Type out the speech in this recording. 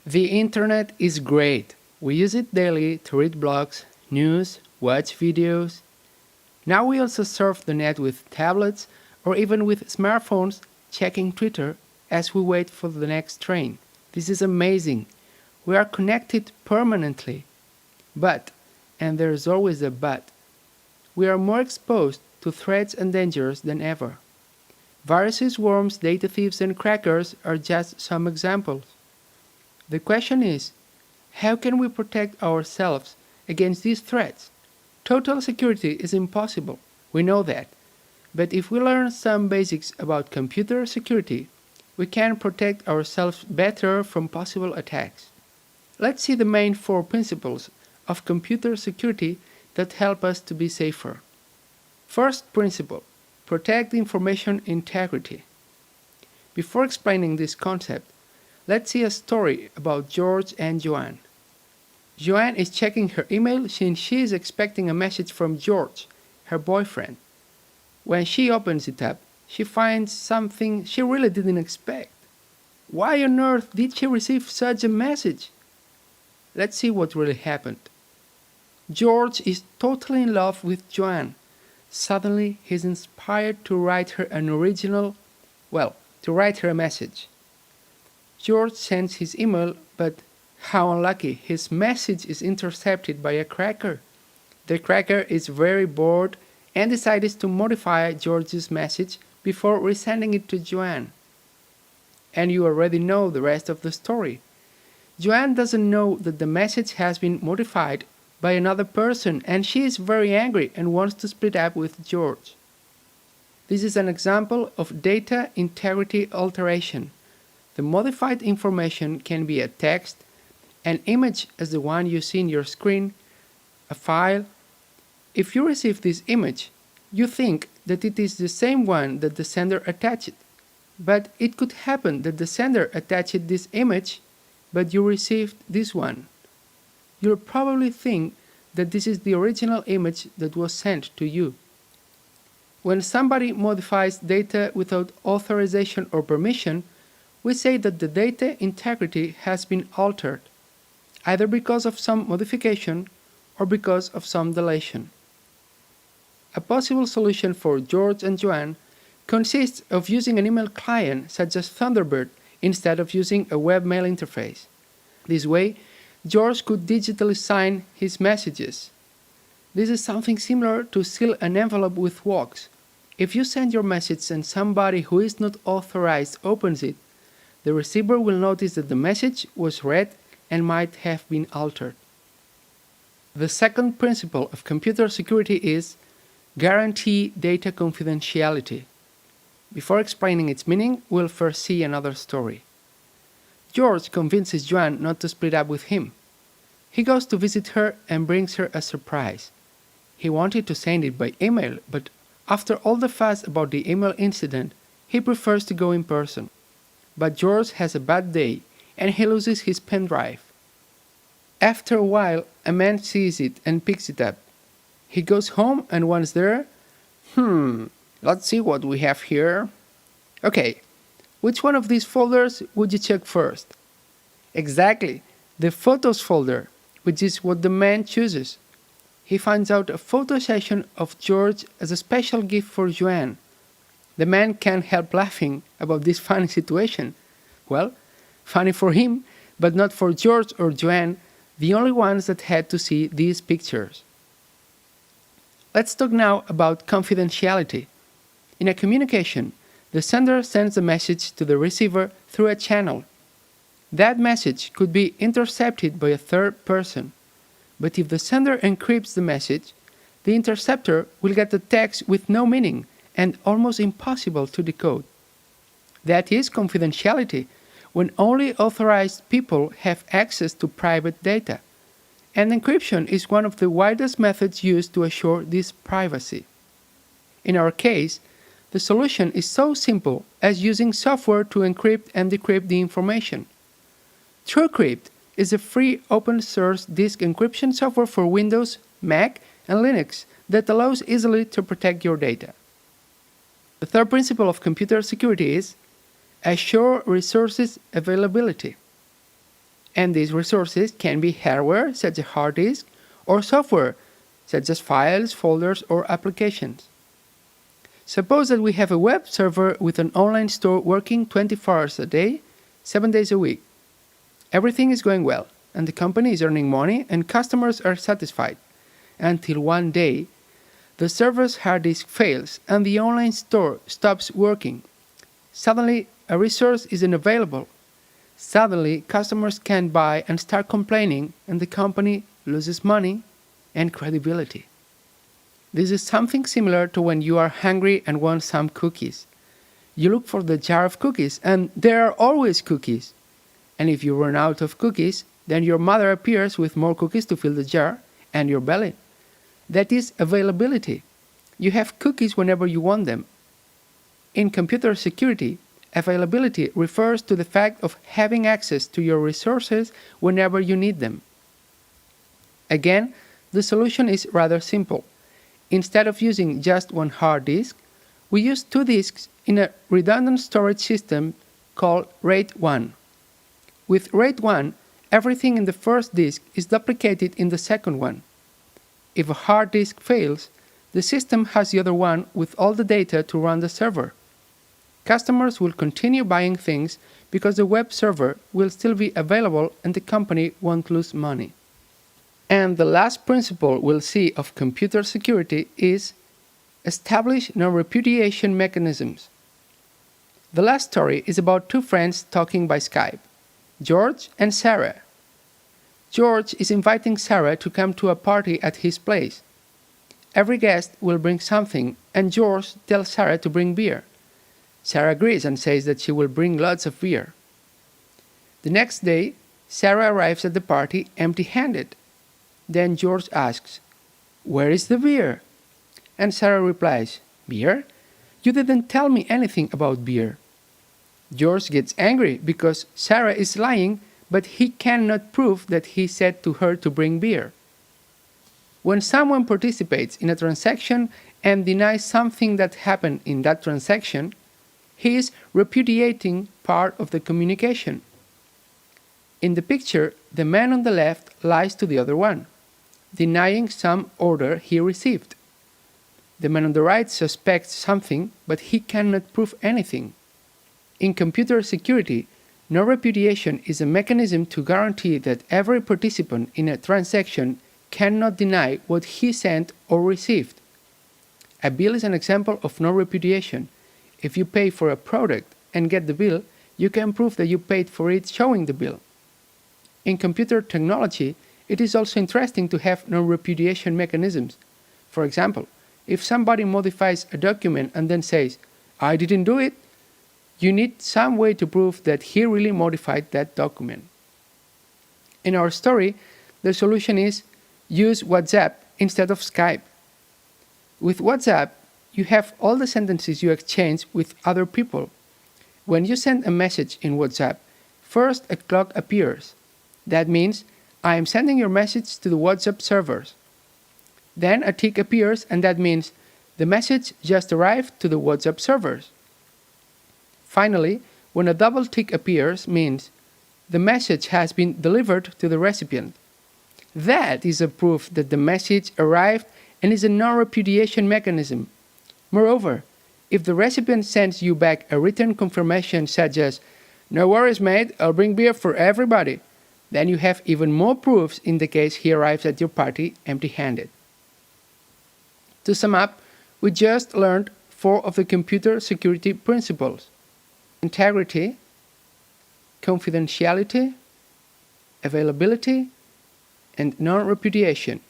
The internet is great. We use it daily to read blogs, news, watch videos. Now we also surf the net with tablets or even with smartphones, checking Twitter as we wait for the next train. This is amazing. We are connected permanently. But, and there is always a but, we are more exposed to threats and dangers than ever. Viruses, worms, data thieves, and crackers are just some examples. The question is, how can we protect ourselves against these threats? Total security is impossible, we know that. But if we learn some basics about computer security, we can protect ourselves better from possible attacks. Let's see the main 4 principles of computer security that help us to be safer. First principle, protect information integrity. Before explaining this concept, let's see a story about George and Joanne. Joanne is checking her email since she is expecting a message from George, her boyfriend. When she opens it up, she finds something she really didn't expect. Why on earth did she receive such a message? Let's see what really happened. George is totally in love with Joanne. Suddenly, he's inspired to write her a message. George sends his email, but how unlucky, his message is intercepted by a cracker. The cracker is very bored and decides to modify George's message before resending it to Joanne. And you already know the rest of the story. Joanne doesn't know that the message has been modified by another person, and she is very angry and wants to split up with George. This is an example of data integrity alteration. The modified information can be a text, an image as the one you see in your screen, a file. If you receive this image, you think that it is the same one that the sender attached. But it could happen that the sender attached this image, but you received this one. You'll probably think that this is the original image that was sent to you. When somebody modifies data without authorization or permission, we say that the data integrity has been altered, either because of some modification or because of some deletion. A possible solution for George and Joanne consists of using an email client such as Thunderbird instead of using a webmail interface. This way, George could digitally sign his messages. This is something similar to seal an envelope with wax. If you send your message and somebody who is not authorized opens it, the receiver will notice that the message was read and might have been altered. The second principle of computer security is guarantee data confidentiality. Before explaining its meaning, we'll first see another story. George convinces Joanne not to split up with him. He goes to visit her and brings her a surprise. He wanted to send it by email, but after all the fuss about the email incident, he prefers to go in person. But George has a bad day and he loses his pendrive. After a while, a man sees it and picks it up. He goes home and once there, let's see what we have here. Okay, which one of these folders would you check first? Exactly, the Photos folder, which is what the man chooses. He finds out a photo session of George as a special gift for Joanne. The man can't help laughing about this funny situation. Well, funny for him, but not for George or Joanne, the only ones that had to see these pictures. Let's talk now about confidentiality. In a communication, the sender sends a message to the receiver through a channel. That message could be intercepted by a third person. But if the sender encrypts the message, the interceptor will get a text with no meaning and almost impossible to decode. That is confidentiality, when only authorized people have access to private data. And encryption is one of the widest methods used to assure this privacy. In our case, the solution is so simple as using software to encrypt and decrypt the information. TrueCrypt is a free open-source disk encryption software for Windows, Mac, and Linux that allows easily to protect your data. The third principle of computer security is assure resources availability. And these resources can be hardware, such as hard disk, or software, such as files, folders, or applications. Suppose that we have a web server with an online store working 24 hours a day, 7 days a week. Everything is going well, and the company is earning money and customers are satisfied. Until one day, the server's hard disk fails and the online store stops working. Suddenly, a resource isn't available. Suddenly, customers can't buy and start complaining, and the company loses money and credibility. This is something similar to when you are hungry and want some cookies. You look for the jar of cookies, and there are always cookies. And if you run out of cookies, then your mother appears with more cookies to fill the jar and your belly. That is availability. You have cookies whenever you want them. In computer security, availability refers to the fact of having access to your resources whenever you need them. Again, the solution is rather simple. Instead of using just one hard disk, we use 2 disks in a redundant storage system called RAID 1. With RAID 1, everything in the first disk is duplicated in the second one. If a hard disk fails, the system has the other one with all the data to run the server. Customers will continue buying things because the web server will still be available and the company won't lose money. And the last principle we'll see of computer security is establish non-repudiation mechanisms. The last story is about 2 friends talking by Skype, George and Sarah. George is inviting Sarah to come to a party at his place. Every guest will bring something, and George tells Sarah to bring beer. Sarah agrees and says that she will bring lots of beer. The next day, Sarah arrives at the party empty-handed. Then George asks, "Where is the beer?" And Sarah replies, "Beer? You didn't tell me anything about beer." George gets angry because Sarah is lying, but he cannot prove that he said to her to bring beer. When someone participates in a transaction and denies something that happened in that transaction, he is repudiating part of the communication. In the picture, the man on the left lies to the other one, denying some order he received. The man on the right suspects something, but he cannot prove anything. In computer security, non-repudiation is a mechanism to guarantee that every participant in a transaction cannot deny what he sent or received. A bill is an example of non-repudiation. If you pay for a product and get the bill, you can prove that you paid for it showing the bill. In computer technology, it is also interesting to have non-repudiation mechanisms. For example, if somebody modifies a document and then says, "I didn't do it," you need some way to prove that he really modified that document. In our story, the solution is use WhatsApp instead of Skype. With WhatsApp, you have all the sentences you exchange with other people. When you send a message in WhatsApp, first a clock appears. That means I am sending your message to the WhatsApp servers. Then a tick appears, and that means the message just arrived to the WhatsApp servers. Finally, when a double tick appears, means the message has been delivered to the recipient. That is a proof that the message arrived and is a non-repudiation mechanism. Moreover, if the recipient sends you back a written confirmation such as, "No worries mate, I'll bring beer for everybody," then you have even more proofs in the case he arrives at your party empty-handed. To sum up, we just learned 4 of the computer security principles: integrity, confidentiality, availability, and non-repudiation.